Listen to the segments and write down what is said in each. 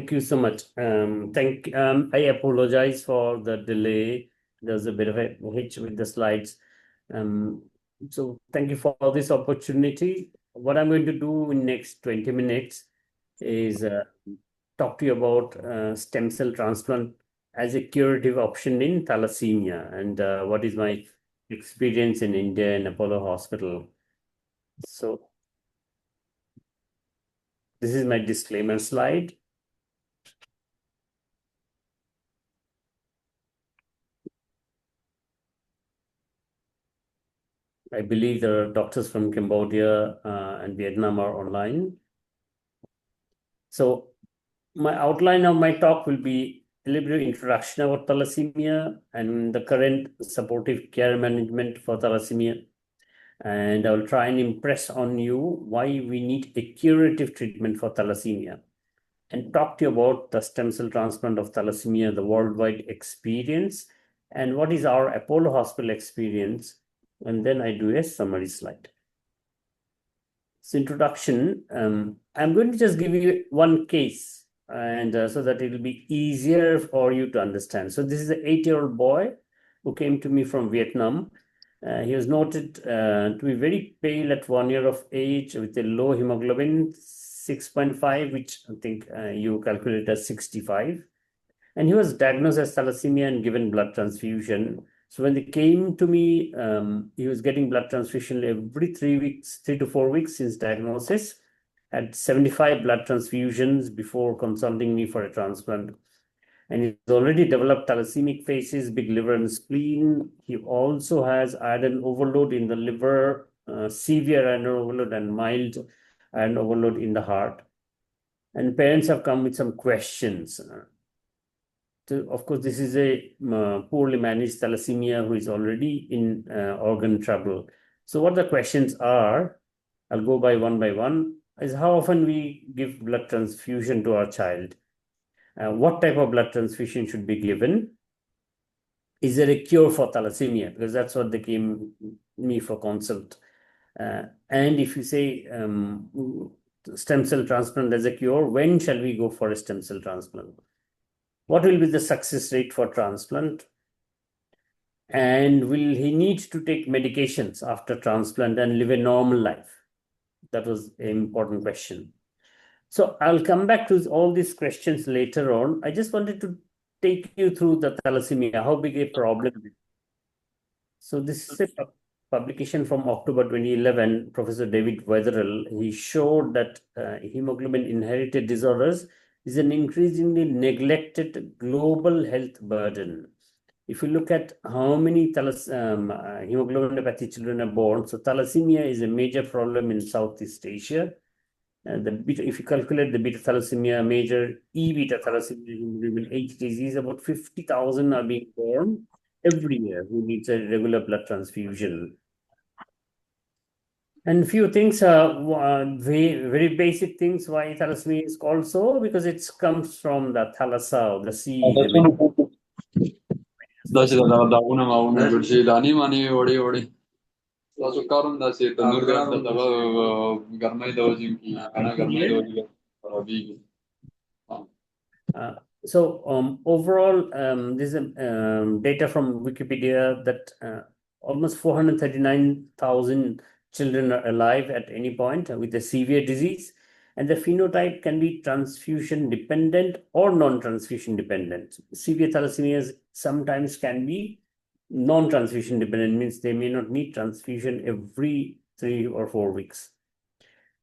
Thank you so much. I apologize for the delay. There's a bit of a hitch with the slides. Um, so thank you for this opportunity. What I'm going to do in next 20 minutes is talk to you about stem cell transplant as a curative option in thalassemia and what is my experience in India in Apollo Hospital. So this is my disclaimer slide. I believe there are doctors from Cambodia and Vietnam are online. So my outline of my talk will be a little bit of introduction about thalassemia and the current supportive care management for thalassemia. And I will try and impress on you why we need a curative treatment for thalassemia and talk to you about the stem cell transplant of thalassemia, the worldwide experience, and what is our Apollo Hospital experience. And then I do a summary slide. So introduction, I'm going to just give you one case and so that it will be easier for you to understand. So this is an 8-year-old boy who came to me from Vietnam. He was noted to be very pale at 1 year of age with a low hemoglobin, 6.5, which I think you calculate as 65. And he was diagnosed as thalassemia and given blood transfusion. So when they came to me, he was getting blood transfusion every 3 weeks, 3 to 4 weeks since diagnosis, had 75 blood transfusions before consulting me for a transplant. And he's already developed thalassemic phases, big liver and spleen. He also has iron overload in the liver, severe iron overload and mild iron overload in the heart. And parents have come with some questions. Of course, this is a poorly managed thalassemia who is already in organ trouble. So what the questions are, I'll go by one, is how often we give blood transfusion to our child? What type of blood transfusion should be given? Is there a cure for thalassemia? Because that's what they came me for consult. And if you say stem cell transplant as a cure, when shall we go for a stem cell transplant? What will be the success rate for transplant? And will he need to take medications after transplant and live a normal life? That was an important question. So I'll come back to all these questions later on. I just wanted to take you through the thalassemia, how big a problem it is. So this is a publication from October 2011, Professor David Weatherall. He showed that hemoglobin inherited disorders is an increasingly neglected global health burden. If you look at how many hemoglobinopathy children are born, so thalassemia is a major problem in Southeast Asia. If you calculate the beta thalassemia, major E beta thalassemia hemoglobin H disease, about 50,000 are being born every year who needs a regular blood transfusion. And few things, very basic things why thalassemia is called so, because it comes from the thalassa, the sea. Overall, this is data from Wikipedia that almost 439,000 children are alive at any point with a severe disease, and the phenotype can be transfusion dependent or non-transfusion dependent. Severe thalassemias sometimes can be non-transfusion dependent, means they may not need transfusion every 3 or 4 weeks.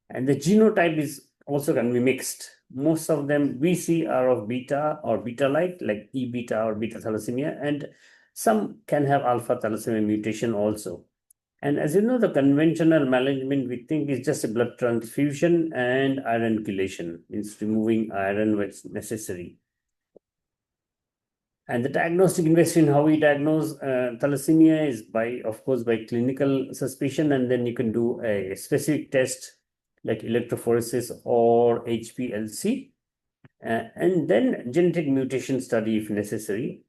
And the genotype is also can be mixed. Most of them we see are of beta or beta-like, like E beta or beta thalassemia, and some can have alpha thalassemia mutation also. And as you know, the conventional management we think is just a blood transfusion and iron chelation, means removing iron when it's necessary. And the diagnostic investigation, how we diagnose thalassemia is of course, by clinical suspicion, and then you can do a specific test like electrophoresis or HPLC, and then genetic mutation study if necessary.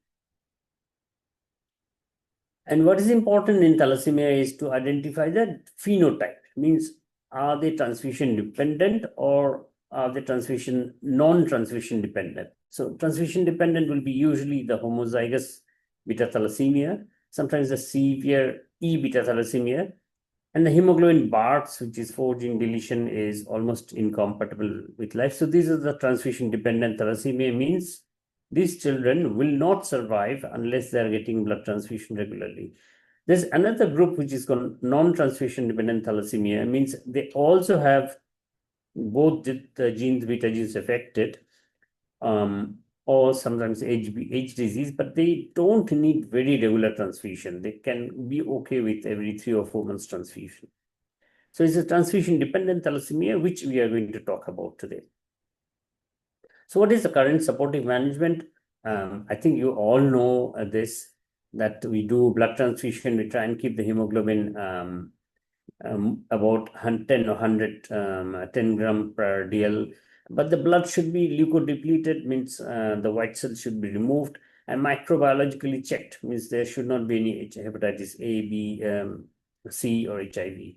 And what is important in thalassemia is to identify the phenotype, means are they transfusion dependent or are the non-transfusion dependent. So transfusion dependent will be usually the homozygous beta thalassemia, sometimes the severe E beta thalassemia, and the hemoglobin BARTs, which is 4-gene deletion, is almost incompatible with life. So these are the transfusion dependent thalassemia, means these children will not survive unless they are getting blood transfusion regularly. There's another group which is called non-transfusion dependent thalassemia, means they also have both the genes, beta genes affected, or sometimes age disease, but they don't need very regular transfusion. They can be okay with every 3 or 4 months transfusion. So it's a transfusion-dependent thalassemia, which we are going to talk about today. So what is the current supportive management? I think you all know this, that we do blood transfusion. We try and keep the hemoglobin about 10 or 100, 10 gram per DL. But the blood should be leukodepleted, means the white cells should be removed, and microbiologically checked, means there should not be any hepatitis A, B, C, or HIV.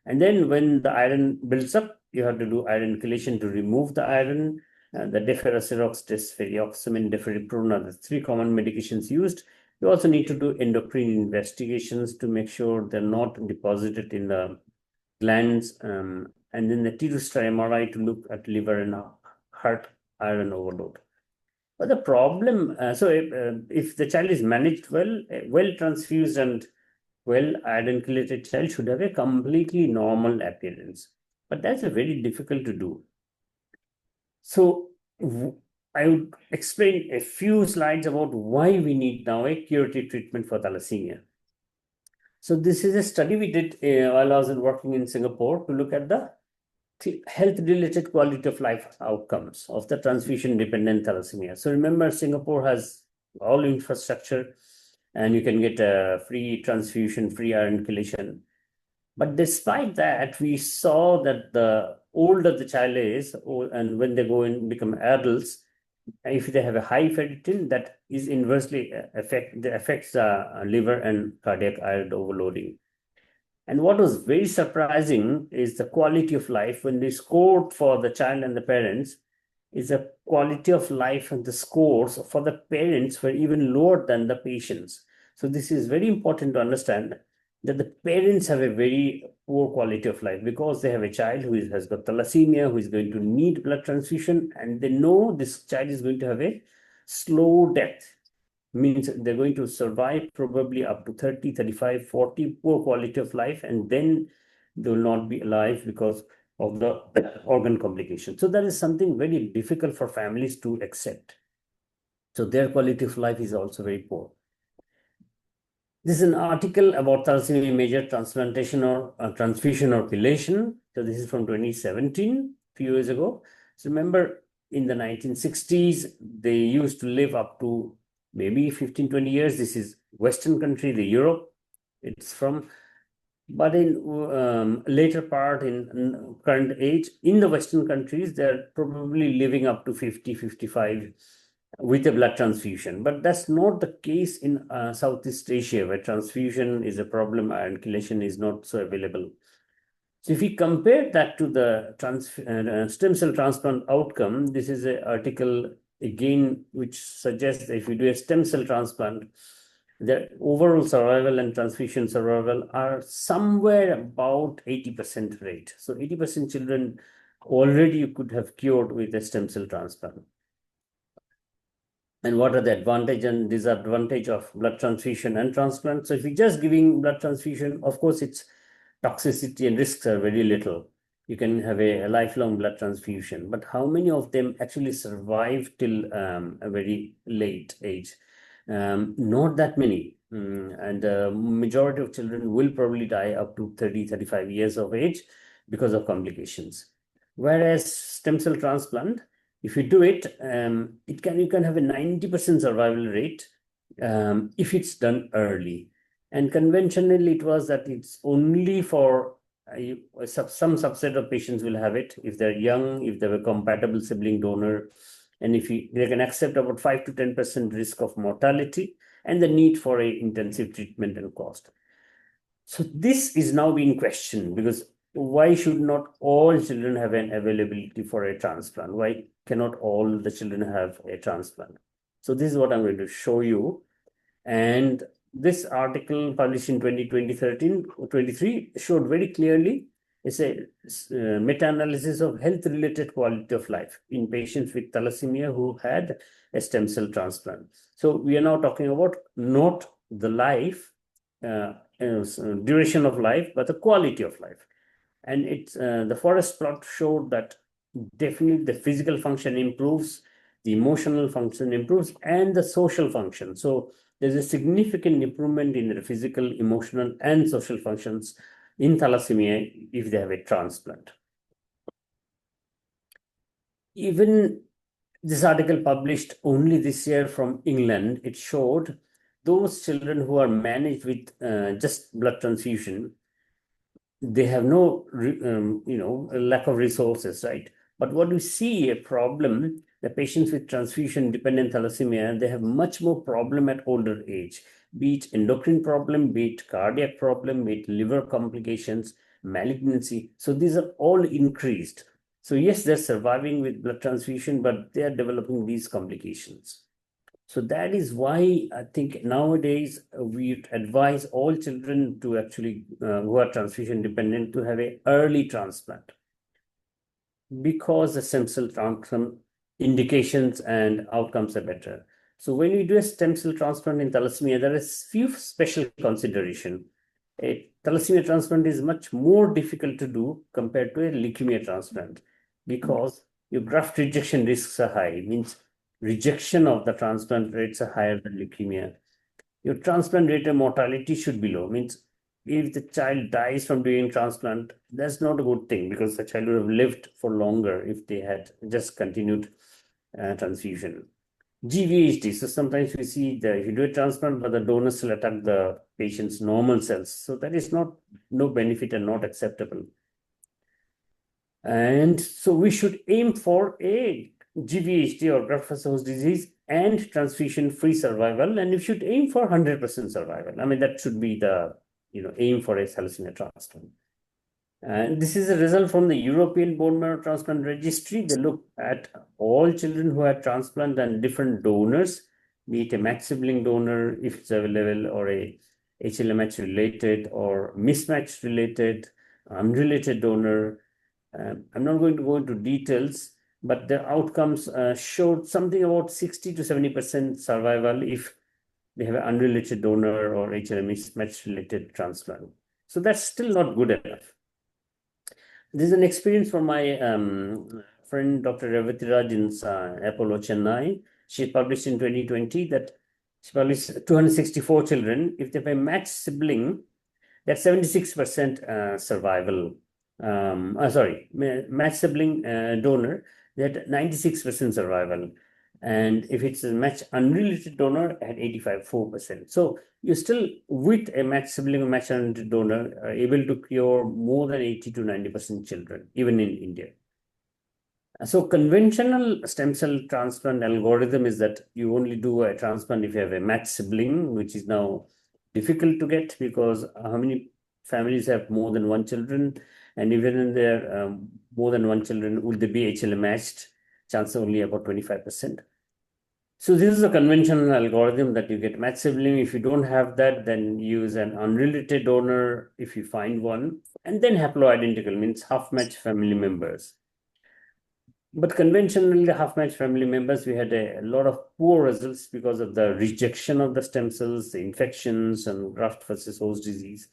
And then when the iron builds up, you have to do iron chelation to remove the iron. The deferoxerox, desferrioxamine, deferriprone are the 3 common medications used. You also need to do endocrine investigations to make sure they're not deposited in the glands, and then the T2-star MRI to look at liver and heart iron overload. But the problem, if the child is managed well, well transfused and well iron chelated child should have a completely normal appearance. But that's very difficult to do. So I would explain a few slides about why we need now a curative treatment for thalassemia. So this is a study we did while I was working in Singapore to look at the health-related quality of life outcomes of the transfusion-dependent thalassemia. So remember, Singapore has all infrastructure, and you can get a free transfusion, free iron chelation. But despite that, we saw that the older the child is, and when they go and become adults, if they have a high ferritin, that is inversely affects the liver and cardiac iron overloading. And what was very surprising is the quality of life. When they scored for the child and the parents, is the quality of life and the scores for the parents were even lower than the patients. So this is very important to understand, that the parents have a very poor quality of life because they have a child who has got thalassemia, who is going to need blood transfusion, and they know this child is going to have a slow death. Means they're going to survive probably up to 30, 35, 40, poor quality of life, and then they will not be alive because of the organ complications. So that is something very difficult for families to accept. So their quality of life is also very poor. This is an article about thalassemia major transplantation or transfusion or chelation. So this is from 2017, a few years ago. So remember, in the 1960s, they used to live up to maybe 15, 20 years. This is Western country, the Europe it's from. But in later part, in current age, in the Western countries, they're probably living up to 50, 55 with a blood transfusion. But that's not the case in Southeast Asia, where transfusion is a problem and chelation is not so available. So if we compare that to the stem cell transplant outcome, this is an article again which suggests that if you do a stem cell transplant, the overall survival and transfusion survival are somewhere about 80% rate. So 80% children already you could have cured with a stem cell transplant. And what are the advantage and disadvantage of blood transfusion and transplant? So if you're just giving blood transfusion, of course, its toxicity and risks are very little. You can have a lifelong blood transfusion, but how many of them actually survive till a very late age? Not that many. And the majority of children will probably die up to 30, 35 years of age because of complications. Whereas stem cell transplant, if you do it, you can have a 90% survival rate if it's done early. And conventionally, it was that it's only for some subset of patients will have it if they're young, if they have a compatible sibling donor, and if they can accept about 5 to 10% risk of mortality and the need for a intensive treatment and cost. So this is now being questioned because why should not all children have an availability for a transplant? Why cannot all the children have a transplant? So this is what I'm going to show you. And this article published in 2023 showed very clearly it's a meta-analysis of health-related quality of life in patients with thalassemia who had a stem cell transplant. So we are now talking about not the life, duration of life, but the quality of life. And it's the forest plot showed that definitely the physical function improves, the emotional function improves, and the social function. So there's a significant improvement in the physical, emotional, and social functions in thalassemia if they have a transplant. Even this article published only this year from England, it showed those children who are managed with just blood transfusion, they have no, lack of resources, right? But what we see a problem, the patients with transfusion-dependent thalassemia, they have much more problem at older age, be it endocrine problem, be it cardiac problem, be it liver complications, malignancy. So these are all increased. So yes, they're surviving with blood transfusion, but they are developing these complications. So that is why I think nowadays we advise all children to actually who are transfusion dependent to have an early transplant, because the stem cell transplant indications and outcomes are better. So when we do a stem cell transplant in thalassemia, there is few special consideration. A thalassemia transplant is much more difficult to do compared to a leukemia transplant, because your graft rejection risks are high. It means rejection of the transplant rates are higher than leukemia. Your transplant rate and mortality should be low. Means if the child dies from doing transplant, that's not a good thing, because the child would have lived for longer if they had just continued transfusion. GVHD. So sometimes we see that if you do a transplant, but the donor cell attack the patient's normal cells. So that is no benefit and not acceptable. And so we should aim for a GVHD or graft versus host disease and transfusion-free survival, and we should aim for 100% survival. I mean, that should be the aim for a thalassemia transplant. And this is a result from the European Bone Marrow Transplant Registry. They look at all children who had transplant and different donors, be it a matched sibling donor, if it's available, or a HLA-match related or mismatch related, unrelated donor. I'm not going to go into details, but the outcomes showed something about 60 to 70% survival if they have an unrelated donor or HLA mismatch related transplant. So that's still not good enough. This is an experience from my friend Dr. Revati Raj in Apollo, Chennai. She published in 2020 that she published 264 children. If they have a matched sibling, that's 76% survival. Matched sibling donor, they had 96% survival. And if it's a match unrelated donor, at 85.4%. So you're still, with a matched sibling or matched unrelated donor, are able to cure more than 80 to 90% children, even in India. So conventional stem cell transplant algorithm is that you only do a transplant if you have a matched sibling, which is now difficult to get, because how many families have more than one children? And even in their more than one children, will they be HLA matched? Chance only about 25%. So this is a conventional algorithm that you get matched sibling. If you don't have that, then use an unrelated donor if you find one, and then haploidentical, means half-matched family members. But conventionally, the half-matched family members, we had a lot of poor results because of the rejection of the stem cells, the infections, and graft versus host disease.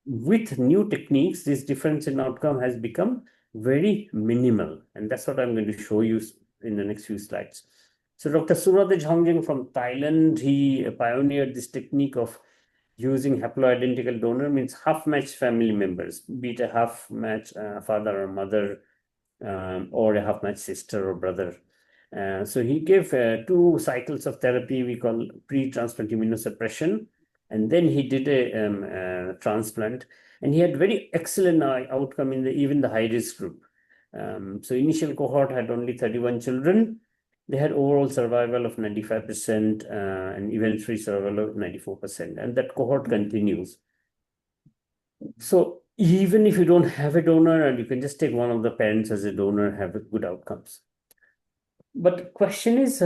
With new techniques, this difference in outcome has become very minimal. And that's what I'm going to show you in the next few slides. So Dr. Suratej Hongjeng from Thailand, he pioneered this technique of using haploidentical donor, means half-matched family members, be it a half-matched father or mother, or a half-matched sister or brother. So he gave 2 cycles of therapy we call pre-transplant immunosuppression, and then he did a transplant, and he had very excellent outcome in even the high-risk group. So initial cohort had only 31 children. They had overall survival of 95% and event-free survival of 94%, and that cohort continues. So even if you don't have a donor and you can just take one of the parents as a donor, have good outcomes. But question is,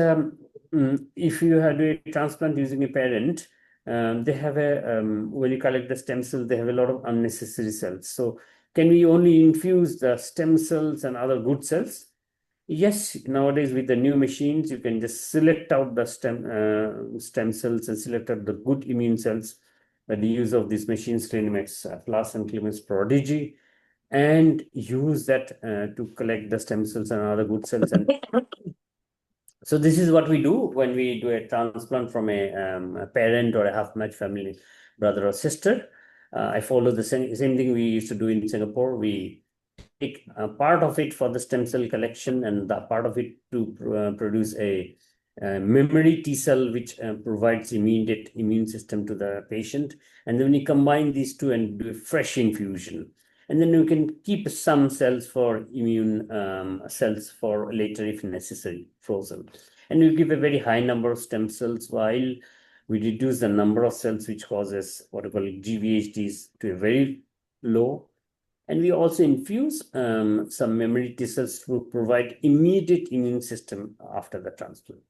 if you had a transplant using a parent, they have when you collect the stem cells, they have a lot of unnecessary cells. So can we only infuse the stem cells and other good cells? Yes, nowadays with the new machines, you can just select out the stem cells and select out the good immune cells by the use of these machines, Clinimex Plus and Clinimex Prodigy, and use that to collect the stem cells and other good cells. And so this is what we do when we do a transplant from a parent or a half-match family, brother or sister. I follow the same thing we used to do in Singapore. We take part of it for the stem cell collection and the part of it to produce a memory T cell, which provides immediate immune system to the patient. And then we combine these two and do a fresh infusion. And then we can keep some cells for immune cells for later if necessary, frozen. And we give a very high number of stem cells while we reduce the number of cells which causes what we call GVHDs to a very low. And we also infuse some memory T cells to provide immediate immune system after the transplant.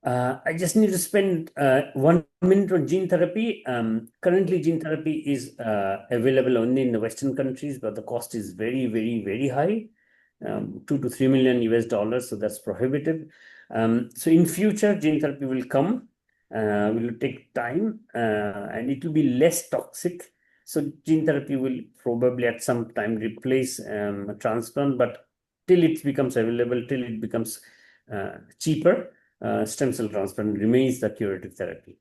I just need to spend 1 minute on gene therapy. Currently, gene therapy is available only in the Western countries, but the cost is very, very, very high, $2 to $3 million US. So that's prohibitive. So in future, gene therapy will come. Will take time, and it will be less toxic. So gene therapy will probably at some time replace a transplant, but till it becomes available, till it becomes cheaper, stem cell transplant remains the curative therapy.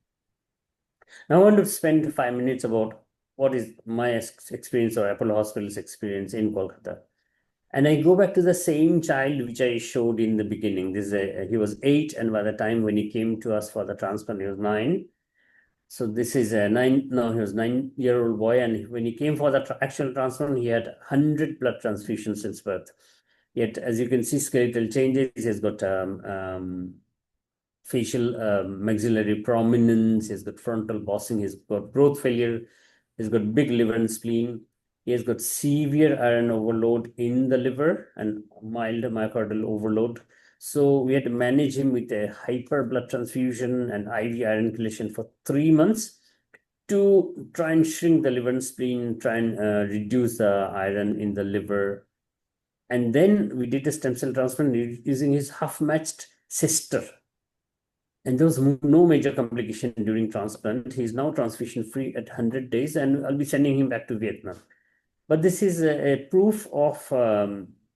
Now I want to spend 5 minutes about what is my experience or Apollo Hospital's experience in Kolkata. And I go back to the same child which I showed in the beginning. He was 8, and by the time when he came to us for the transplant, he was 9. So this is he was 9-year-old boy, and when he came for the actual transplant, he had 100 blood transfusions since birth. Yet, as you can see, skeletal changes. He has got facial maxillary prominence, he's got frontal bossing, he's got growth failure, he's got big liver and spleen, he has got severe iron overload in the liver and mild myocardial overload. So we had to manage him with a hyper blood transfusion and IV iron chelation for 3 months to try and shrink the liver and spleen, try and reduce the iron in the liver. And then we did a stem cell transplant using his half-matched sister. And there was no major complication during transplant. He's now transfusion-free at 100 days, and I'll be sending him back to Vietnam. But this is a proof of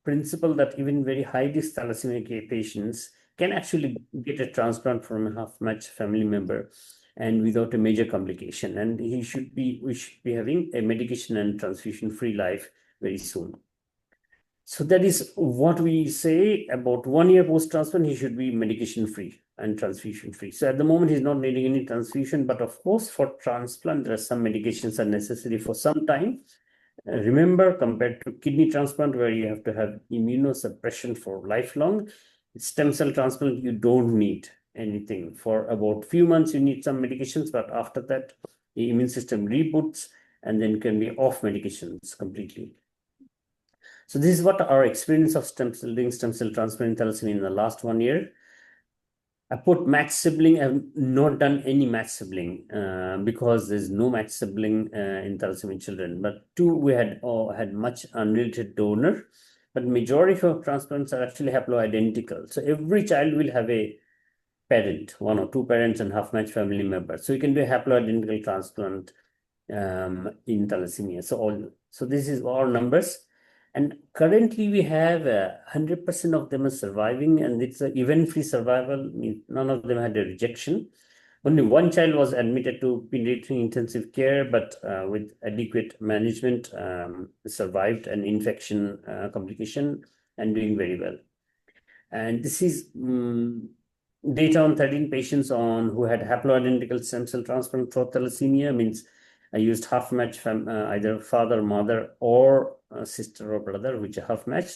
principle that even very high-risk thalassemia patients can actually get a transplant from a half-match family member and without a major complication. And we should be having a medication and transfusion-free life very soon. So that is what we say about 1 year post-transplant, he should be medication-free and transfusion-free. So at the moment, he's not needing any transfusion, but of course, for transplant, there are some medications are necessary for some time. Remember, compared to kidney transplant, where you have to have immunosuppression for lifelong, stem cell transplant, you don't need anything. For about few months, you need some medications, but after that, the immune system reboots and then can be off medications completely. So this is what our experience of stem cell transplant in thalassemia in the last 1 year. I put match sibling. I have not done any match sibling because there's no match sibling in thalassemia children. But 2, we had much unrelated donor. But majority of transplants are actually haploidentical. So every child will have a parent, 1 or 2 parents and half-match family members. So you can do a haploidentical transplant in thalassemia. So this is our numbers. And currently we have 100% of them are surviving, and it's an event-free survival. None of them had a rejection. Only 1 child was admitted to pediatric intensive care, but with adequate management, survived an infection complication and doing very well. And this is data on 13 patients who had haploidentical stem cell transplant for thalassemia. Means I used half-match either father, mother, or sister or brother, which are half-match.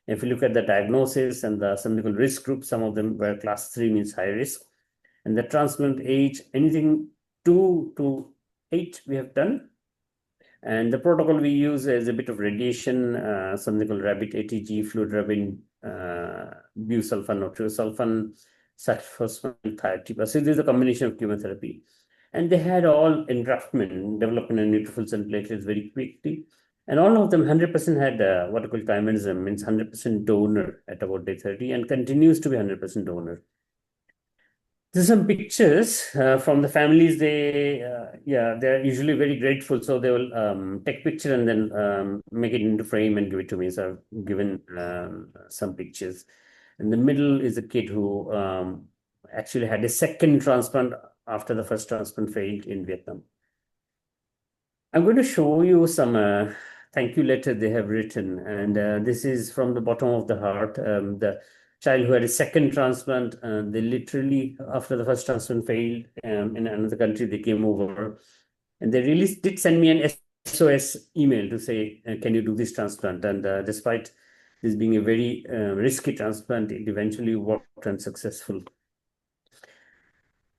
If you look at the diagnosis and the something called risk group, some of them were class 3, means high risk. And the transplant age, anything 2 to 8 we have done. And the protocol we use is a bit of radiation, something called rabbit ATG, fludarabine, busulfan or triosulfan, cyclophosphamide, thiazide. So this is a combination of chemotherapy. And they had all engraftment, development of neutrophils and platelets very quickly. And all of them, 100% had what I call chimerism, means 100% donor at about day 30 and continues to be 100% donor. There's some pictures from the families. They're usually very grateful. So they will take picture and then make it into frame and give it to me. So I've given some pictures. In the middle is a kid who actually had a second transplant after the first transplant failed in Vietnam. I'm going to show you some thank you letter they have written. And this is from the bottom of the heart. The child who had a second transplant, they literally, after the first transplant failed in another country, they came over and they really did send me an SOS email to say, can you do this transplant? And despite this being a very risky transplant, it eventually worked and successful.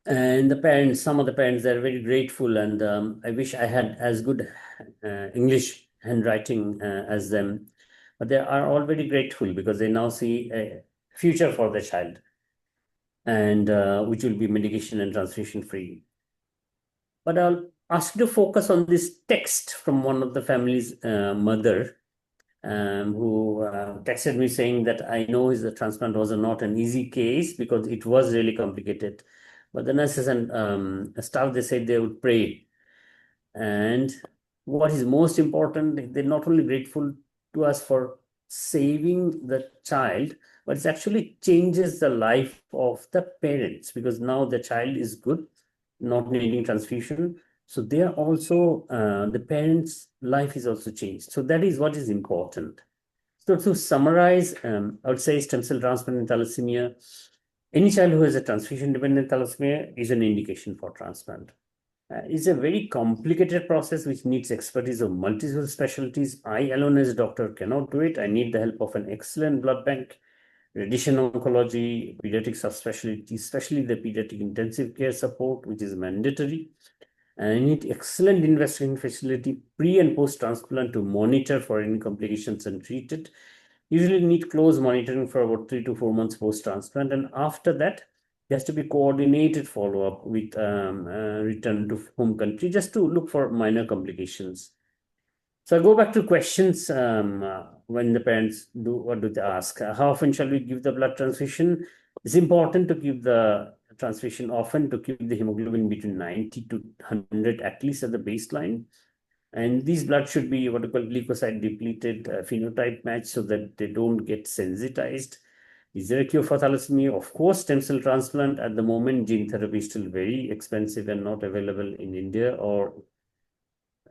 And the parents, some of the parents, they're very grateful. And I wish I had as good English handwriting as them. But they are all very grateful because they now see a future for the child, and which will be medication and transfusion free. But I'll ask you to focus on this text from one of the family's mother, who texted me saying that I know his transplant was not an easy case because it was really complicated. But the nurses and staff, they said they would pray. And what is most important, they're not only grateful to us for saving the child, but it actually changes the life of the parents because now the child is good, not needing transfusion. So they are also, the parents' life is also changed. So that is what is important. So to summarize, I would say stem cell transplant in thalassemia, any child who has a transfusion-dependent thalassemia is an indication for transplant. It's a very complicated process which needs expertise of multiple specialties. I alone as a doctor cannot do it. I need the help of an excellent blood bank, radiation oncology, pediatric subspecialty, especially the pediatric intensive care support, which is mandatory. And I need excellent investigation facility pre and post transplant to monitor for any complications and treat it. Usually need close monitoring for about 3 to 4 months post transplant, and after that there has to be coordinated follow-up with return to home country just to look for minor complications. So I go back to questions when the parents do, what do they ask? How often shall we give the blood transfusion? It's important to give the transfusion often to keep the hemoglobin between 90 to 100 at least at the baseline. And these blood should be what we call leukocyte depleted, phenotype match, so that they don't get sensitized. Is there a cure for thalassemia? Of course, stem cell transplant. At the moment, gene therapy is still very expensive and not available in India or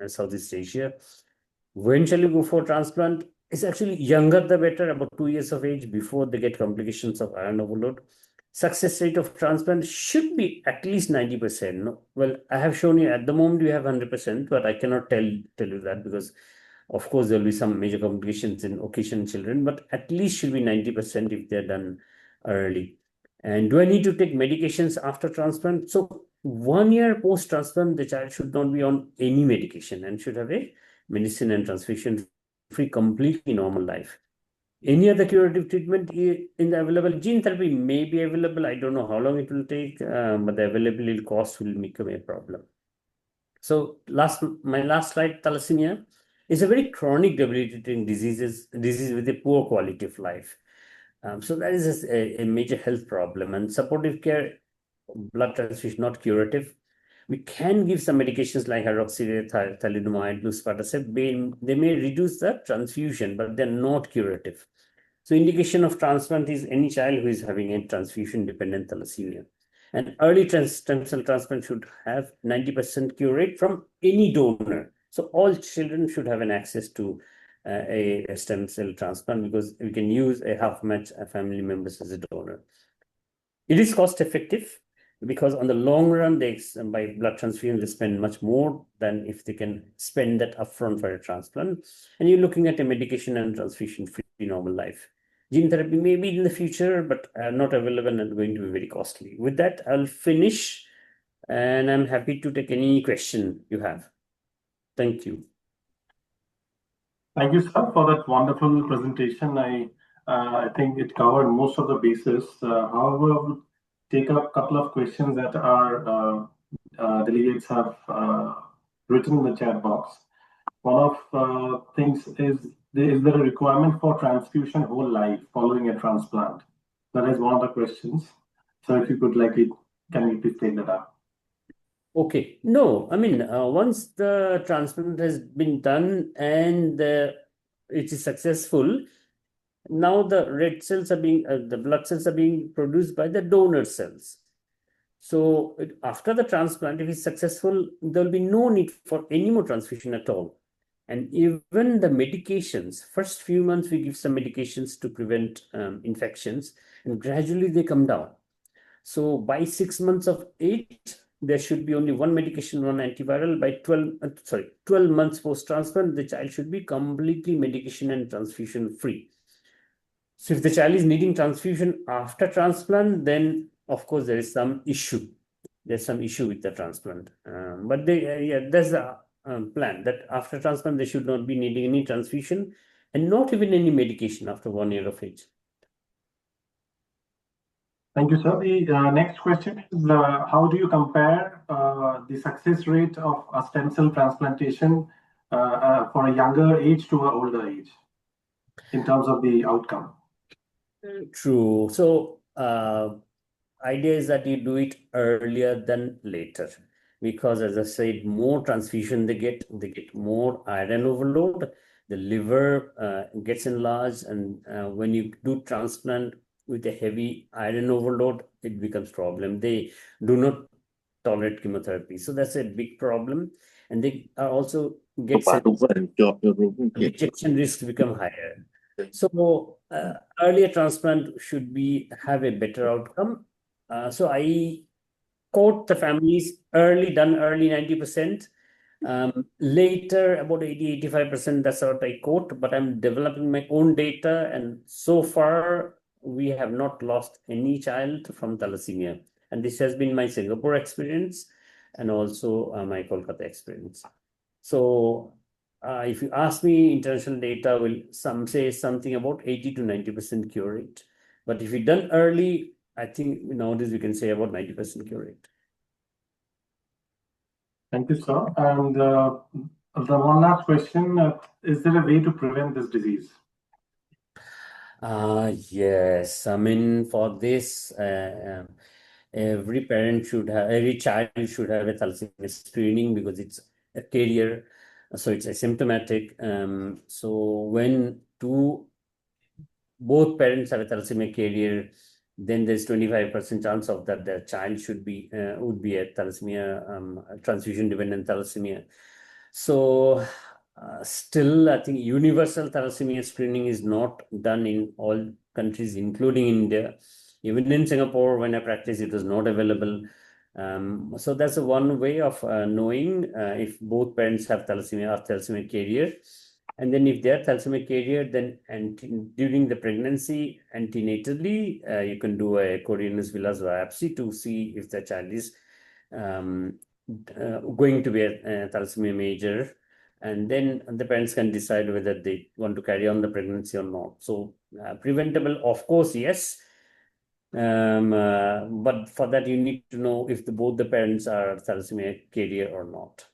Southeast Asia. When shall you go for transplant? It's actually younger the better, about 2 years of age, before they get complications of iron overload. Success rate of transplant should be at least 90%. No? Well, I have shown you at the moment we have 100%, but I cannot tell you that because, of course, there will be some major complications in occasional children, but at least should be 90% if they're done early. And do I need to take medications after transplant? So 1 year post-transplant, the child should not be on any medication and should have a medicine and transfusion-free, completely normal life. Any other curative treatment in the available? Gene therapy may be available. I don't know how long it will take, but the availability cost will become a problem. So my last slide, thalassemia is a very chronic debilitating disease with a poor quality of life. So that is a major health problem, and supportive care, blood transfusion, not curative. We can give some medications like hydroxyurea, thalidomide, luspatercept. They may reduce the transfusion, but they're not curative. So indication of transplant is any child who is having a transfusion-dependent thalassemia. And early stem cell transplant should have 90% cure rate from any donor. So all children should have an access to a stem cell transplant because we can use a half match family members as a donor. It is cost effective because on the long run, by blood transfusion, they spend much more than if they can spend that upfront for a transplant. And you're looking at a medication and transfusion-free normal life. Gene therapy may be in the future, but not available and going to be very costly. With that, I'll finish, and I'm happy to take any question you have. Thank you. Thank you, sir, for that wonderful presentation. I think it covered most of the bases. However, I would take up a couple of questions that our delegates have written in the chat box. One of things is there a requirement for transfusion whole life following a transplant? That is one of the questions. So if you could can you please take that up? Okay. No, I mean, once the transplant has been done and it is successful, now the red cells are being, the blood cells are being produced by the donor cells. So after the transplant, if it's successful, there will be no need for any more transfusion at all. And even the medications, first few months, we give some medications to prevent infections, and gradually they come down. So by 6 months of age, there should be only one medication, one antiviral. By 12 months post-transplant, the child should be completely medication and transfusion free. So if the child is needing transfusion after transplant, then of course there is some issue. There's some issue with the transplant. But there's a plan that after transplant, they should not be needing any transfusion and not even any medication after 1 year of age. Thank you, sir. The next question is, how do you compare the success rate of a stem cell transplantation for a younger age to an older age in terms of the outcome? True. So idea is that you do it earlier than later, because as I said, more transfusion they get more iron overload, the liver gets enlarged, and when you do transplant with a heavy iron overload, it becomes problem. They do not tolerate chemotherapy, so that's a big problem, and they are also get rejection risks become higher. So earlier transplant should have a better outcome. So I quote the families done early 90%. Later about 80-85%, that's what I quote, but I'm developing my own data, and so far we have not lost any child from thalassemia. And this has been my Singapore experience and also my Kolkata experience. So if you ask me, international data will say something about 80-90% cure rate. But if you done early, I think nowadays we can say about 90% cure rate. Thank you, sir. And the one last question, is there a way to prevent this disease? Yes. I mean, for this, every child should have a thalassemia screening because it's a carrier, so it's asymptomatic. So when both parents have a thalassemia carrier, then there's 25% chance of that their child would be a thalassemia, transfusion-dependent thalassemia. So still, I think universal thalassemia screening is not done in all countries, including India. Even in Singapore, when I practiced, it was not available. So that's one way of knowing if both parents have thalassemia or thalassemia carrier. And then if they're thalassemia carrier, then during the pregnancy, antenatally, you can do a Coriolis villus biopsy to see if the child is going to be a thalassemia major. And then the parents can decide whether they want to carry on the pregnancy or not. So preventable, of course, yes. But for that, you need to know if both the parents are thalassemia carrier or not.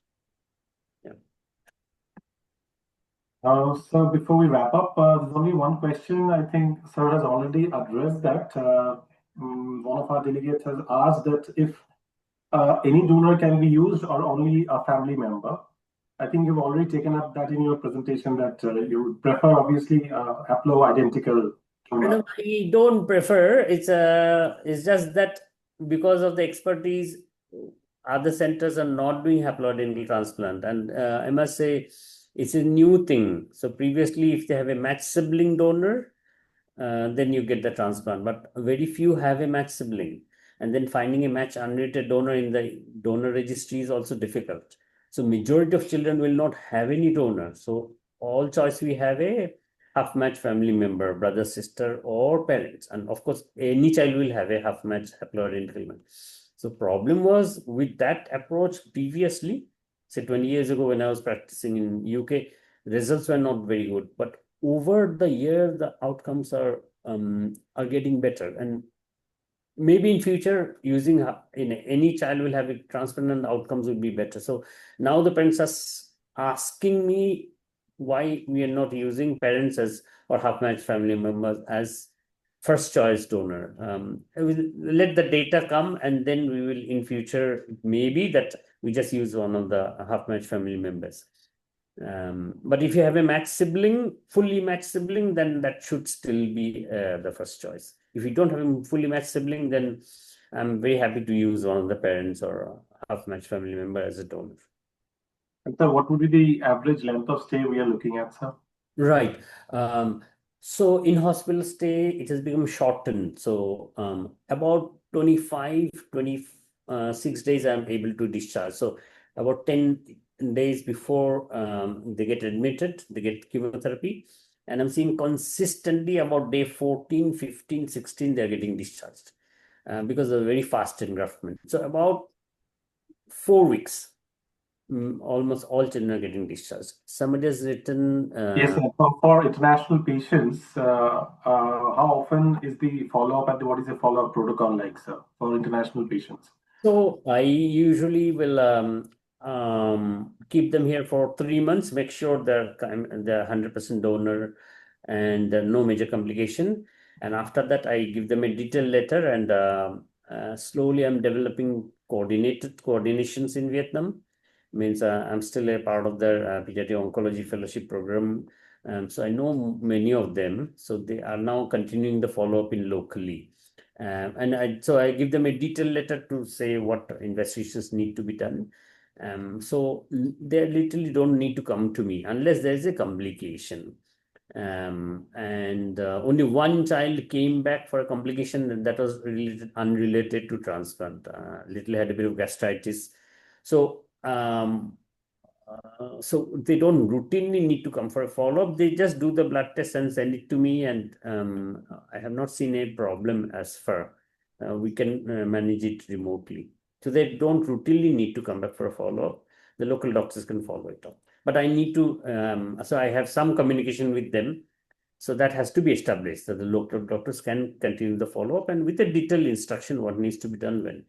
So before we wrap up, there's only one question. I think sir has already addressed that. One of our delegates has asked that if any donor can be used or only a family member. I think you've already taken up that in your presentation that you would prefer, obviously, haplo-identical donor. I don't prefer. It's just that because of the expertise, other centers are not doing haploidentical transplant, and I must say it's a new thing. So previously, if they have a matched sibling donor, then you get the transplant, but very few have a matched sibling. And then finding a match unrelated donor in the donor registry is also difficult. So majority of children will not have any donor. So all choice we have a half match family member, brother, sister, or parents. And of course, any child will have a half match haploidentical. So problem was with that approach previously, say 20 years ago when I was practicing in UK, results were not very good. But over the year, the outcomes are getting better. And maybe in future, using in any child will have a transplant and outcomes will be better. So now the parents are asking me why we are not using parents as or half-match family members as first choice donor. I will let the data come, and then we will in future maybe that we just use one of the half-match family members. But if you have a matched sibling, fully matched sibling, then that should still be the first choice. If you don't have a fully matched sibling, then I'm very happy to use one of the parents or a half-matched family member as a donor. And sir, what would be the average length of stay we are looking at, sir? Right. So in hospital stay, it has become shortened. So about 25, 26 days, I'm able to discharge. So about 10 days before they get admitted, they get chemotherapy. And I'm seeing consistently about day 14, 15, 16, they're getting discharged because of very fast engraftment. So about 4 weeks. Almost all children are getting discharged. Somebody has written. Yes, sir. For international patients, how often is the follow-up and what is the follow-up protocol like, sir, for international patients? So I usually will keep them here for 3 months, make sure they're 100% donor and no major complication. And after that, I give them a detailed letter, and slowly I'm developing coordinations in Vietnam. Means I'm still a part of their pediatric oncology fellowship program. So I know many of them. So they are now continuing the follow-up in locally. So I give them a detailed letter to say what investigations need to be done. So they literally don't need to come to me unless there is a complication. Only one child came back for a complication that was unrelated to transplant. Little had a bit of gastritis. So they don't routinely need to come for a follow-up. They just do the blood test and send it to me, and I have not seen a problem as far. We can manage it remotely. So they don't routinely need to come back for a follow-up. The local doctors can follow it up. But I need to, so I have some communication with them. So that has to be established that the local doctors can continue the follow-up and with a detailed instruction what needs to be done when.